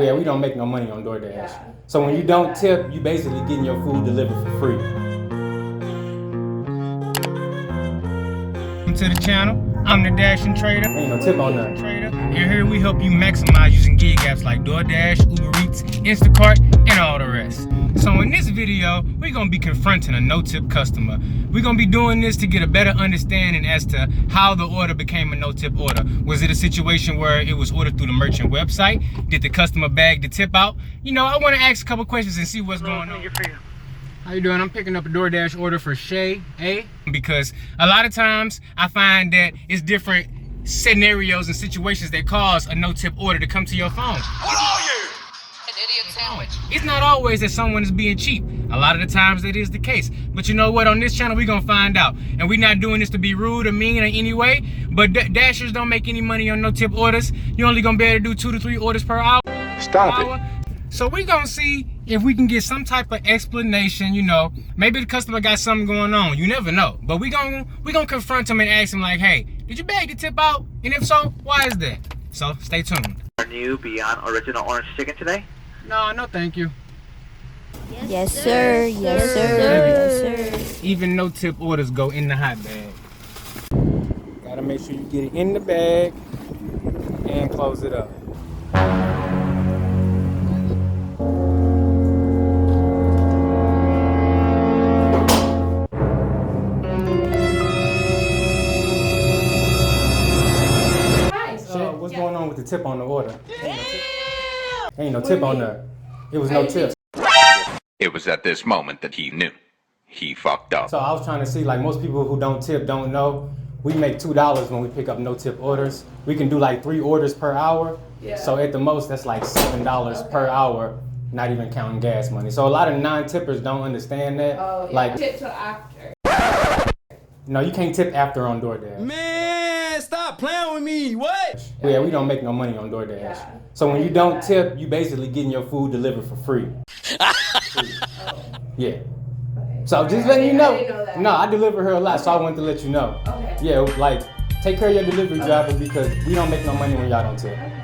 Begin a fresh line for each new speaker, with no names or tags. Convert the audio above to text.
Yeah, we don't make no money on DoorDash. Yeah. So when you don't tip, you basically getting your food delivered for free. Welcome to the channel. I'm the Dashing Trader. Ain't no tip on that. And here we help you maximize using gig apps like DoorDash, Uber Eats, Instacart, and all the rest. So in this video, we're gonna be confronting a no-tip customer. We're gonna be doing this to get a better understanding as to how the order became a no-tip order. Was it a situation where it was ordered through the merchant website? Did the customer bag the tip out? You know, I wanna ask a couple questions and see what's going on. How you doing? I'm picking up a DoorDash order for Shay A, because a lot of times I find that it's different scenarios and situations that cause a no-tip order to come to your phone.
What are you? An idiot sandwich.
It's not always that someone is being cheap. A lot of the times that is the case. But you know what? On this channel, we're gonna find out. And we're not doing this to be rude or mean in any way, but Dashers don't make any money on no-tip orders. You're only gonna be able to do 2 to 3 orders per hour.
Stop it.
So we're gonna see if we can get some type of explanation, you know. Maybe the customer got something going on. You never know. But we gonna confront him and ask him like, hey, did you bag the tip out? And if so, why is that? So stay tuned.
Are new beyond original orange chicken today?
No, thank you.
Yes, sir. Yes, sir. Yes, sir.
Even no-tip orders go in the hot bag. Gotta make sure you get it in the bag and close it up. What's going on with the tip on the order? Ain't no tip on there. It was no tip.
It was at this moment that he knew. He fucked up.
So I was trying to see, like, most people who don't tip don't know. We make $2 when we pick up no tip orders. We can do like 3 orders per hour. Yeah. So at the most, that's like $7 per hour, not even counting gas money. So a lot of non-tippers don't understand that.
Oh, yeah.
Like,
tip till after.
No, you can't tip after on DoorDash.
Man, stop playing with me. What?
Yeah, we don't make no money on DoorDash.
Yeah.
So when you don't tip, you basically getting your food delivered for free. Yeah.
Okay.
So just letting you know.
I didn't know that.
No, I deliver her a lot, so I wanted to let you know.
Okay.
Yeah, like, take care of your delivery driver because we don't make no money when y'all don't tip.
Okay.